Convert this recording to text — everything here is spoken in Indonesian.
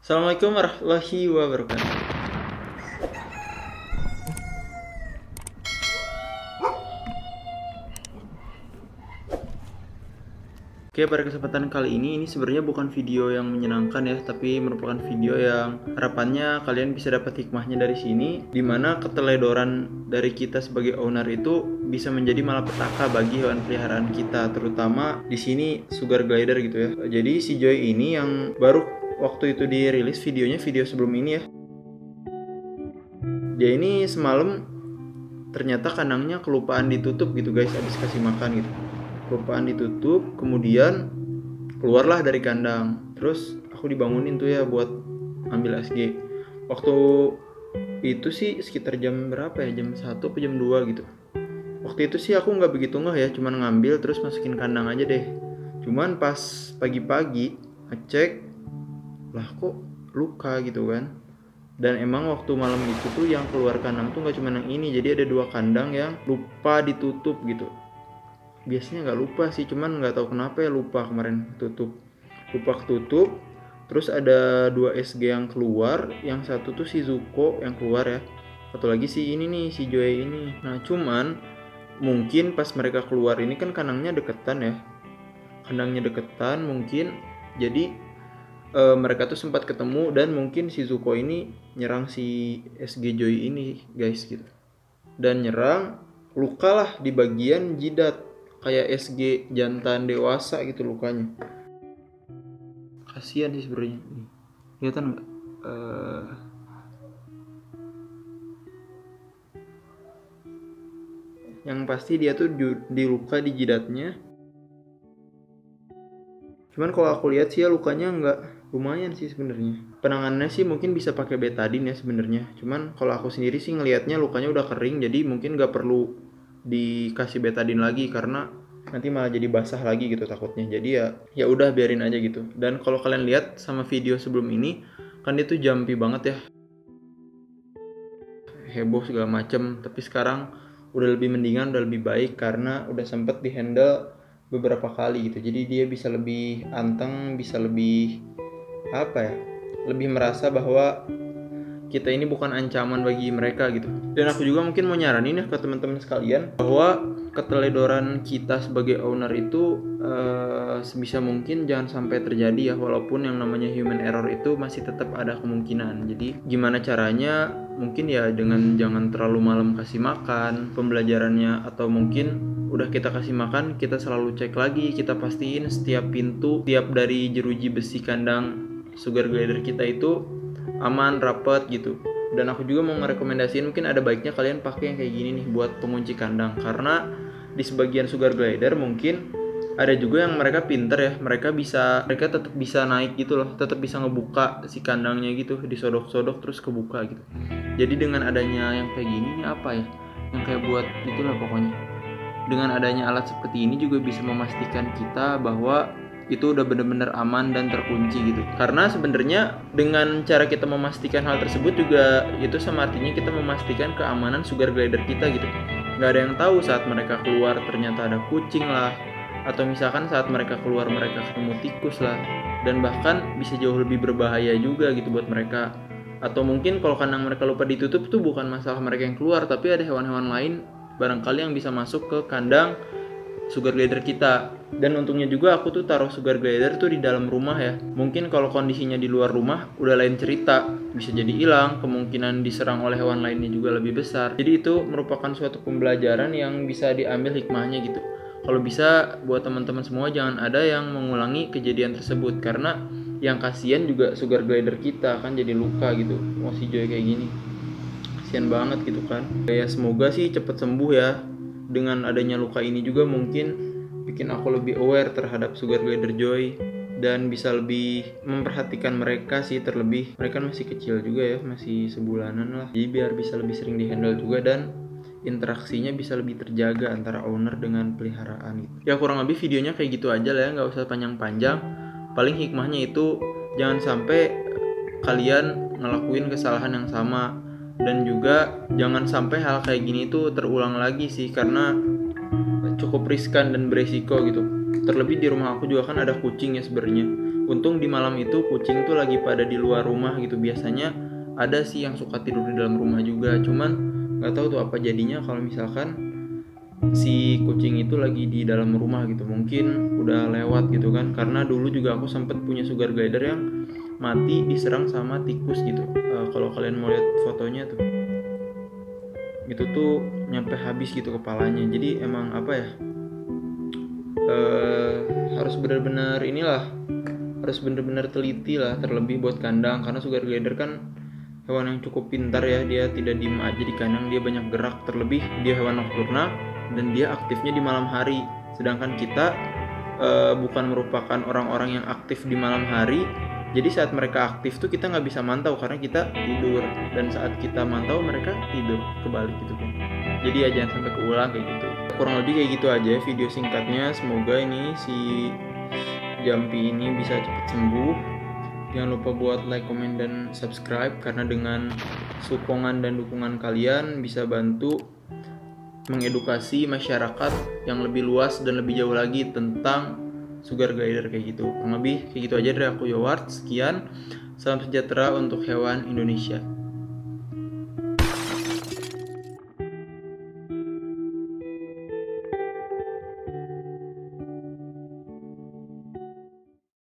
Assalamualaikum warahmatullahi wabarakatuh. Oke, pada kesempatan kali ini sebenarnya bukan video yang menyenangkan ya, tapi merupakan video yang harapannya kalian bisa dapat hikmahnya dari sini, dimana keteledoran dari kita sebagai owner itu bisa menjadi malapetaka bagi hewan peliharaan kita, terutama di sini sugar glider gitu ya. Jadi si Joy ini yang baru waktu itu dirilis videonya, video sebelum ini ya, dia ini semalam ternyata kandangnya kelupaan ditutup gitu guys, habis kasih makan gitu. Kelupaan ditutup, kemudian keluarlah dari kandang. Terus aku dibangunin tuh ya buat ambil SG. Waktu itu sih sekitar jam berapa ya, jam 1 atau jam 2 gitu. Waktu itu sih aku nggak begitu ngeh ya, cuman ngambil terus masukin kandang aja deh. Cuman pas pagi-pagi ngecek, lah kok luka gitu kan. Dan emang waktu malam itu tuh yang keluar kandang tuh nggak cuma yang ini, jadi ada 2 kandang yang lupa ditutup gitu. Biasanya nggak lupa sih, cuman nggak tahu kenapa ya lupa kemarin lupa ketutup. Terus ada 2 SG yang keluar, yang satu tuh si Zuko yang keluar ya, satu lagi si ini nih, si Joy ini. Nah cuman mungkin pas mereka keluar ini kan kandangnya deketan ya, mungkin jadi mereka tuh sempat ketemu dan mungkin si Zuko ini nyerang si SG Joy ini guys gitu, dan nyerang, luka lah di bagian jidat kayak SG jantan dewasa gitu lukanya. Kasihan sih sebenarnya. Kelihatan nggak? Yang pasti dia tuh di luka di jidatnya. Cuman kalau aku lihat sih ya lukanya nggak lumayan sih sebenarnya. Penanganannya sih mungkin bisa pakai betadine ya sebenarnya. Cuman kalau aku sendiri sih ngelihatnya lukanya udah kering, jadi mungkin nggak perlu dikasih betadine lagi karena nanti malah jadi basah lagi gitu takutnya. Jadi ya udah biarin aja gitu. Dan kalau kalian lihat sama video sebelum ini kan dia tuh jumpy banget ya, heboh segala macem. Tapi sekarang udah lebih mendingan, udah lebih baik karena udah sempet dihandle beberapa kali gitu. Jadi dia bisa lebih anteng, bisa lebih lebih merasa bahwa kita ini bukan ancaman bagi mereka gitu. Dan aku juga mungkin mau nyaranin ya ke teman-teman sekalian bahwa keteledoran kita sebagai owner itu sebisa mungkin jangan sampai terjadi ya, walaupun yang namanya human error itu masih tetap ada kemungkinan. Jadi gimana caranya, mungkin ya dengan jangan terlalu malam kasih makan, pembelajarannya, atau mungkin udah kita kasih makan kita selalu cek lagi, kita pastiin setiap pintu, tiap dari jeruji besi kandang sugar glider kita itu aman, rapet gitu. Dan aku juga mau ngerekomendasiin mungkin ada baiknya kalian pakai yang kayak gini nih buat pengunci kandang, karena di sebagian sugar glider mungkin ada juga yang mereka pinter ya, mereka tetap bisa naik gitu loh, tetap bisa ngebuka si kandangnya gitu, disodok-sodok terus kebuka gitu. Jadi dengan adanya yang kayak gini nih yang kayak buat itulah pokoknya, dengan adanya alat seperti ini juga bisa memastikan kita bahwa itu udah bener-bener aman dan terkunci gitu. Karena sebenarnya dengan cara kita memastikan hal tersebut juga itu sama artinya kita memastikan keamanan sugar glider kita gitu. Nggak ada yang tahu saat mereka keluar ternyata ada kucing lah, atau misalkan saat mereka keluar mereka ketemu tikus lah, dan bahkan bisa jauh lebih berbahaya juga gitu buat mereka. Atau mungkin kalau kandang mereka lupa ditutup tuh bukan masalah mereka yang keluar, tapi ada hewan-hewan lain barangkali yang bisa masuk ke kandang sugar glider kita. Dan untungnya juga aku tuh taruh sugar glider tuh di dalam rumah ya. Mungkin kalau kondisinya di luar rumah udah lain cerita, bisa jadi hilang, kemungkinan diserang oleh hewan lainnya juga lebih besar. Jadi itu merupakan suatu pembelajaran yang bisa diambil hikmahnya gitu. Kalau bisa buat teman-teman semua jangan ada yang mengulangi kejadian tersebut, karena yang kasihan juga sugar glider kita kan jadi luka gitu. Masih Joy kayak gini, kasihan banget gitu kan. Ya semoga sih cepet sembuh ya. Dengan adanya luka ini juga mungkin bikin aku lebih aware terhadap sugar glider Joy dan bisa lebih memperhatikan mereka sih, terlebih mereka masih kecil juga ya, masih sebulanan lah. Jadi biar bisa lebih sering dihandle juga dan interaksinya bisa lebih terjaga antara owner dengan peliharaan gitu. Ya kurang lebih videonya kayak gitu aja lah ya, nggak usah panjang-panjang. Paling hikmahnya itu jangan sampai kalian ngelakuin kesalahan yang sama, dan juga jangan sampai hal kayak gini itu terulang lagi sih, karena cukup riskan dan beresiko gitu. Terlebih di rumah aku juga kan ada kucing ya sebenarnya. Untung di malam itu kucing tuh lagi pada di luar rumah gitu. Biasanya ada sih yang suka tidur di dalam rumah juga, cuman nggak tahu tuh apa jadinya kalau misalkan si kucing itu lagi di dalam rumah gitu. Mungkin udah lewat gitu kan, karena dulu juga aku sempet punya sugar glider yang mati diserang sama tikus gitu. Kalau kalian mau lihat fotonya tuh, itu tuh nyampe habis gitu kepalanya. Jadi emang apa ya, harus benar-benar harus benar-benar teliti lah, terlebih buat kandang, karena sugar glider kan hewan yang cukup pintar ya. Dia tidak diem aja di kandang, dia banyak gerak, terlebih dia hewan nokturnal dan dia aktifnya di malam hari. Sedangkan kita bukan merupakan orang-orang yang aktif di malam hari, jadi saat mereka aktif tuh kita nggak bisa mantau karena kita tidur, dan saat kita mantau mereka tidur, kebalik gitu kan. Jadi ya jangan sampai keulang kayak gitu. Kurang lebih kayak gitu aja video singkatnya. Semoga ini si Jampi ini bisa cepat sembuh. Jangan lupa buat like, comment, dan subscribe, karena dengan sokongan dan dukungan kalian bisa bantu mengedukasi masyarakat yang lebih luas dan lebih jauh lagi tentang sugar glider kayak gitu. Kurang lebih kayak gitu aja dari aku, Yoward. Sekian, salam sejahtera untuk hewan Indonesia.